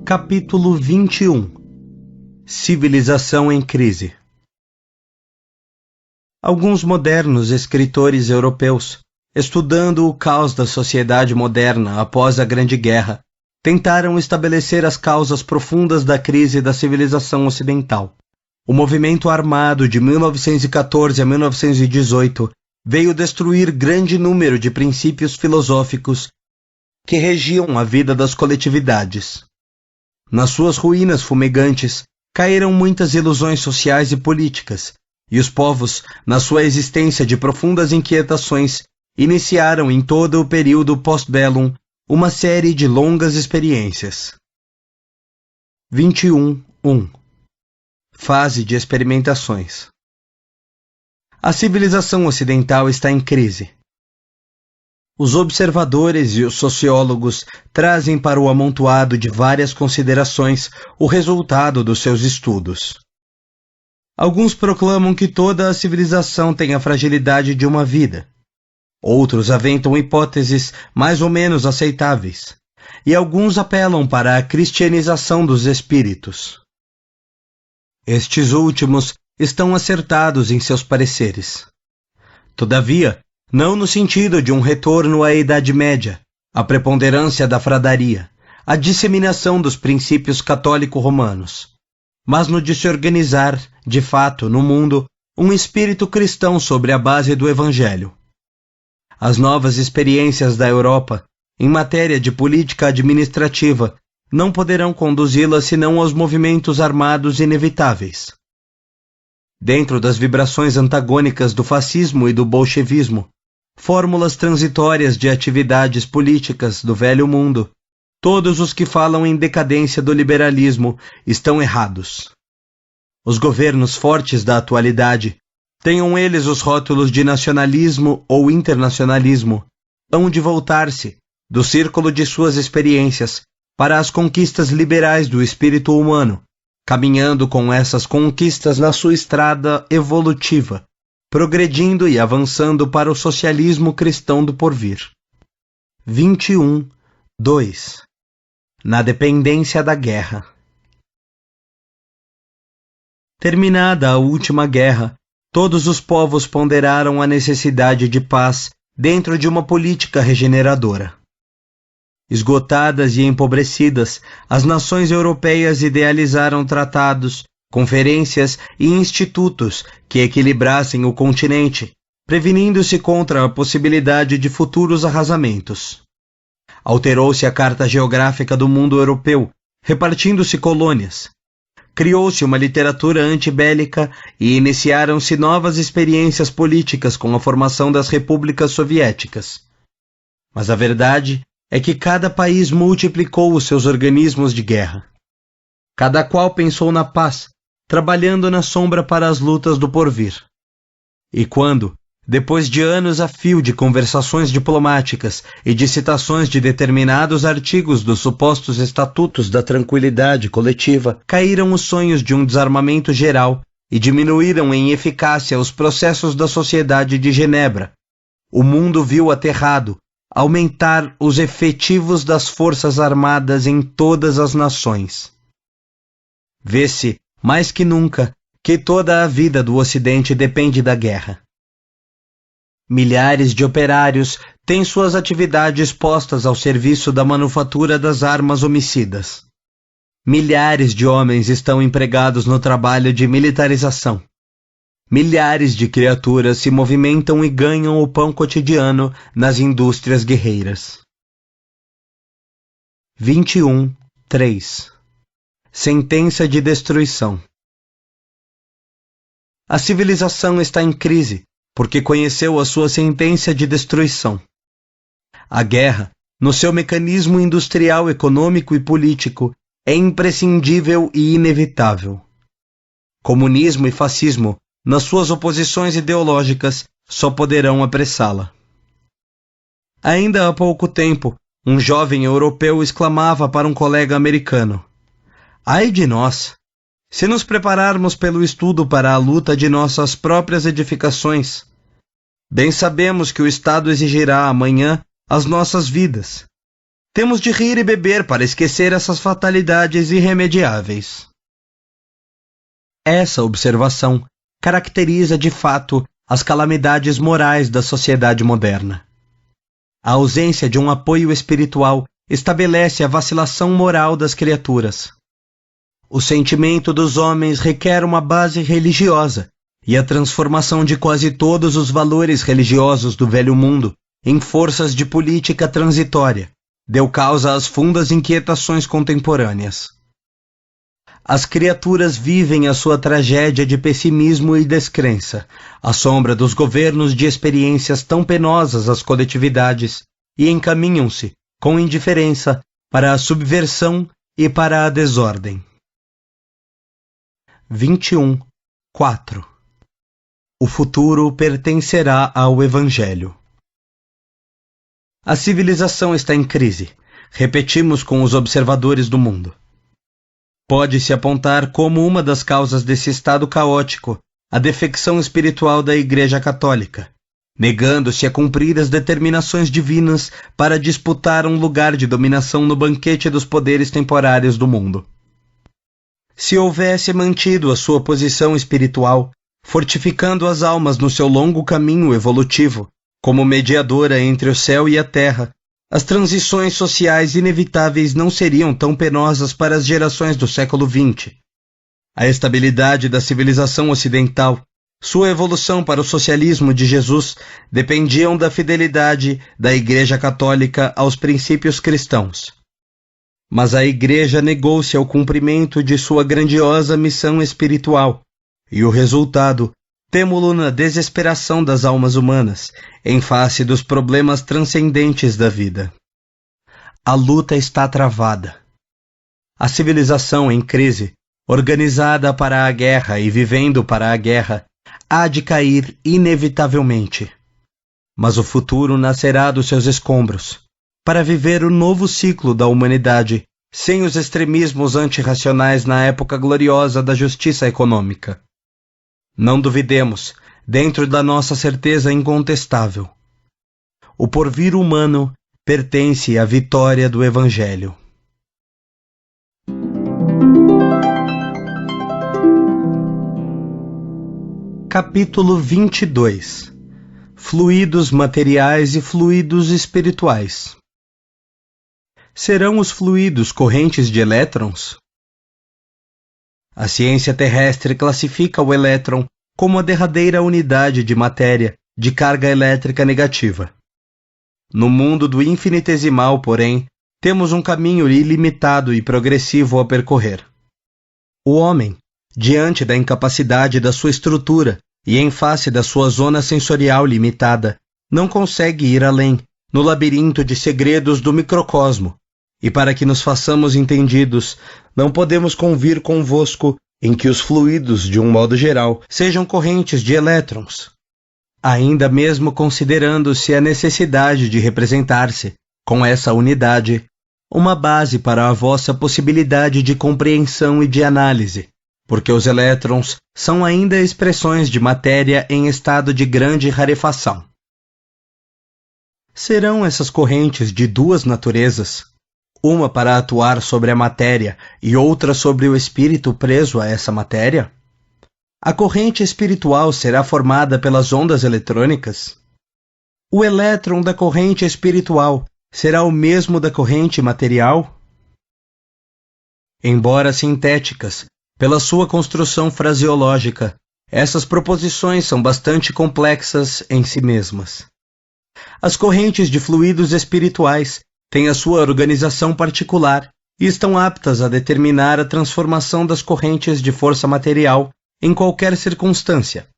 Capítulo 21 Civilização em crise. Alguns modernos escritores europeus, estudando o caos da sociedade moderna após a Grande Guerra, tentaram estabelecer as causas profundas da crise da civilização ocidental. O movimento armado de 1914 a 1918 veio destruir grande número de princípios filosóficos que regiam a vida das coletividades. Nas suas ruínas fumegantes, caíram muitas ilusões sociais e políticas, e os povos, na sua existência de profundas inquietações, iniciaram em todo o período post-bellum uma série de longas experiências. 21.1 Fase de experimentações. A civilização ocidental está em crise. Os observadores e os sociólogos trazem para o amontoado de várias considerações o resultado dos seus estudos. Alguns proclamam que toda a civilização tem a fragilidade de uma vida. Outros aventam hipóteses mais ou menos aceitáveis, e alguns apelam para a cristianização dos espíritos. Estes últimos estão acertados em seus pareceres. Todavia, não no sentido de um retorno à Idade Média, à preponderância da fradaria, à disseminação dos princípios católico-romanos, mas no de se organizar, de fato, no mundo, um espírito cristão sobre a base do Evangelho. As novas experiências da Europa, em matéria de política administrativa, não poderão conduzi-la senão aos movimentos armados inevitáveis. Dentro das vibrações antagônicas do fascismo e do bolchevismo, fórmulas transitórias de atividades políticas do velho mundo, todos os que falam em decadência do liberalismo estão errados. Os governos fortes da atualidade, tenham eles os rótulos de nacionalismo ou internacionalismo, hão de voltar-se do círculo de suas experiências para as conquistas liberais do espírito humano, caminhando com essas conquistas na sua estrada evolutiva, progredindo e avançando para o socialismo cristão do porvir. 21.2 Na dependência da guerra. Terminada a última guerra, todos os povos ponderaram a necessidade de paz dentro de uma política regeneradora. Esgotadas e empobrecidas, as nações europeias idealizaram tratados, conferências e institutos que equilibrassem o continente, prevenindo-se contra a possibilidade de futuros arrasamentos. Alterou-se a carta geográfica do mundo europeu, repartindo-se colônias. Criou-se uma literatura antibélica e iniciaram-se novas experiências políticas com a formação das repúblicas soviéticas. Mas a verdade é que cada país multiplicou os seus organismos de guerra. Cada qual pensou na paz, trabalhando na sombra para as lutas do porvir. E quando, depois de anos a fio de conversações diplomáticas e de citações de determinados artigos dos supostos estatutos da tranquilidade coletiva, caíram os sonhos de um desarmamento geral e diminuíram em eficácia os processos da Sociedade de Genebra, o mundo viu aterrado aumentar os efetivos das forças armadas em todas as nações. Vê-se, mais que nunca, que toda a vida do Ocidente depende da guerra. Milhares de operários têm suas atividades postas ao serviço da manufatura das armas homicidas. Milhares de homens estão empregados no trabalho de militarização. Milhares de criaturas se movimentam e ganham o pão cotidiano nas indústrias guerreiras. 21.3 Sentença de destruição. A civilização está em crise porque conheceu a sua sentença de destruição. A guerra, no seu mecanismo industrial, econômico e político, é imprescindível e inevitável. Comunismo e fascismo, nas suas oposições ideológicas, só poderão apressá-la. Ainda há pouco tempo, um jovem europeu exclamava para um colega americano: "Ai de nós! Se nos prepararmos pelo estudo para a luta de nossas próprias edificações, bem sabemos que o Estado exigirá amanhã as nossas vidas. Temos de rir e beber para esquecer essas fatalidades irremediáveis. Essa observação caracteriza de fato as calamidades morais da sociedade moderna. A ausência de um apoio espiritual estabelece a vacilação moral das criaturas. O sentimento dos homens requer uma base religiosa, e a transformação de quase todos os valores religiosos do velho mundo em forças de política transitória deu causa às fundas inquietações contemporâneas. As criaturas vivem a sua tragédia de pessimismo e descrença, à sombra dos governos de experiências tão penosas às coletividades, e encaminham-se, com indiferença, para a subversão e para a desordem. 21.4 O futuro pertencerá ao Evangelho. A civilização está em crise, repetimos com os observadores do mundo. Pode-se apontar como uma das causas desse estado caótico a defecção espiritual da Igreja Católica, negando-se a cumprir as determinações divinas para disputar um lugar de dominação no banquete dos poderes temporários do mundo. Se houvesse mantido a sua posição espiritual, fortificando as almas no seu longo caminho evolutivo, como mediadora entre o céu e a terra, as transições sociais inevitáveis não seriam tão penosas para as gerações do século XX. A estabilidade da civilização ocidental, sua evolução para o socialismo de Jesus, dependiam da fidelidade da Igreja Católica aos princípios cristãos. Mas a Igreja negou-se ao cumprimento de sua grandiosa missão espiritual, e o resultado temo-lo na desesperação das almas humanas, em face dos problemas transcendentes da vida. A luta está travada. A civilização em crise, organizada para a guerra e vivendo para a guerra, há de cair inevitavelmente. Mas o futuro nascerá dos seus escombros, para viver o novo ciclo da humanidade, sem os extremismos antirracionais na época gloriosa da justiça econômica. Não duvidemos, dentro da nossa certeza incontestável. O porvir humano pertence à vitória do Evangelho. Capítulo 22 Fluidos materiais e fluidos espirituais. Serão os fluidos correntes de elétrons? A ciência terrestre classifica o elétron como a derradeira unidade de matéria de carga elétrica negativa. No mundo do infinitesimal, porém, temos um caminho ilimitado e progressivo a percorrer. O homem, diante da incapacidade da sua estrutura e em face da sua zona sensorial limitada, não consegue ir além, no labirinto de segredos do microcosmo, e para que nos façamos entendidos, não podemos convir convosco em que os fluidos, de um modo geral, sejam correntes de elétrons. Ainda mesmo considerando-se a necessidade de representar-se, com essa unidade, uma base para a vossa possibilidade de compreensão e de análise, porque os elétrons são ainda expressões de matéria em estado de grande rarefação. Serão essas correntes de duas naturezas, uma para atuar sobre a matéria e outra sobre o espírito preso a essa matéria? A corrente espiritual será formada pelas ondas eletrônicas? O elétron da corrente espiritual será o mesmo da corrente material? Embora sintéticas, pela sua construção fraseológica, essas proposições são bastante complexas em si mesmas. As correntes de fluidos espirituais têm a sua organização particular e estão aptas a determinar a transformação das correntes de força material em qualquer circunstância.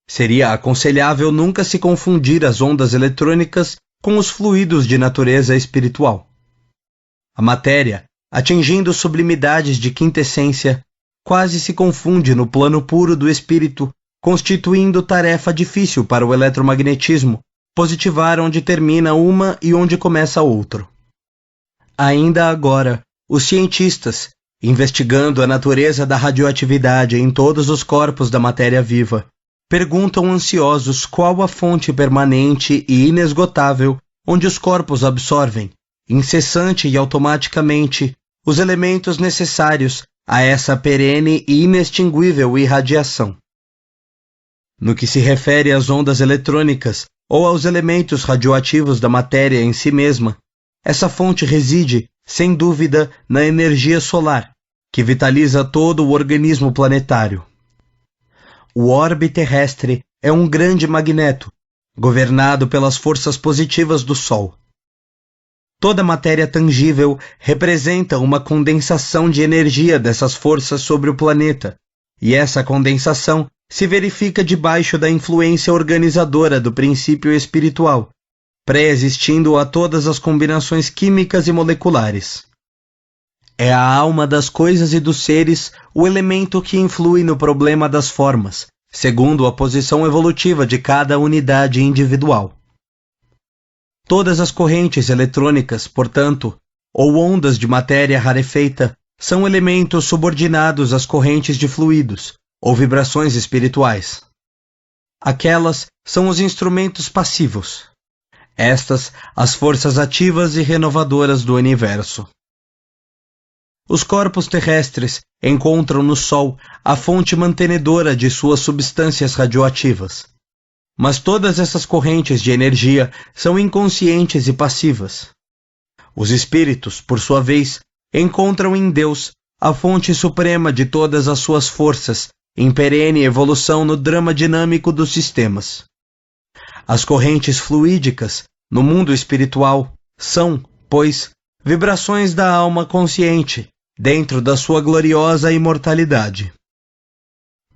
Seria aconselhável nunca se confundir as ondas eletrônicas com os fluidos de natureza espiritual. A matéria, atingindo sublimidades de quintessência, quase se confunde no plano puro do espírito, constituindo tarefa difícil para o eletromagnetismo positivar onde termina uma e onde começa outro. Ainda agora, os cientistas, investigando a natureza da radioatividade em todos os corpos da matéria viva, perguntam ansiosos qual a fonte permanente e inesgotável onde os corpos absorvem, incessante e automaticamente, os elementos necessários a essa perene e inextinguível irradiação. No que se refere às ondas eletrônicas ou aos elementos radioativos da matéria em si mesma, essa fonte reside, sem dúvida, na energia solar, que vitaliza todo o organismo planetário. O orbe terrestre é um grande magneto, governado pelas forças positivas do Sol. Toda matéria tangível representa uma condensação de energia dessas forças sobre o planeta, e essa condensação se verifica debaixo da influência organizadora do princípio espiritual, pré-existindo a todas as combinações químicas e moleculares. É a alma das coisas e dos seres o elemento que influi no problema das formas, segundo a posição evolutiva de cada unidade individual. Todas as correntes eletrônicas, portanto, ou ondas de matéria rarefeita, são elementos subordinados às correntes de fluidos, ou vibrações espirituais. Aquelas são os instrumentos passivos. Estas, as forças ativas e renovadoras do universo. Os corpos terrestres encontram no Sol a fonte mantenedora de suas substâncias radioativas. Mas todas essas correntes de energia são inconscientes e passivas. Os espíritos, por sua vez, encontram em Deus a fonte suprema de todas as suas forças, em perene evolução no drama dinâmico dos sistemas. As correntes fluídicas, no mundo espiritual, são, pois, vibrações da alma consciente, dentro da sua gloriosa imortalidade.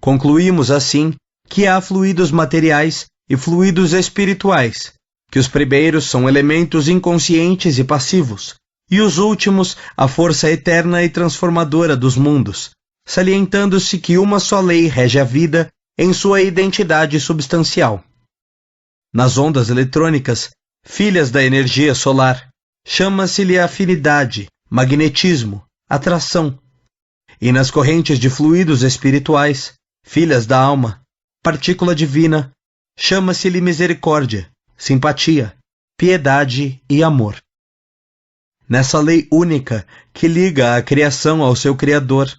Concluímos, assim, que há fluidos materiais e fluidos espirituais, que os primeiros são elementos inconscientes e passivos, e os últimos a força eterna e transformadora dos mundos, salientando-se que uma só lei rege a vida em sua identidade substancial. Nas ondas eletrônicas, filhas da energia solar, chama-se-lhe afinidade, magnetismo, atração, e nas correntes de fluidos espirituais, filhas da alma, partícula divina, chama-se-lhe misericórdia, simpatia, piedade e amor. Nessa lei única que liga a criação ao seu Criador,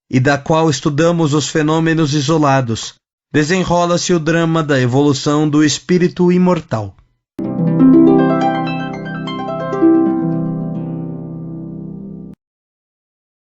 e da qual estudamos os fenômenos isolados, desenrola-se o drama da evolução do espírito imortal.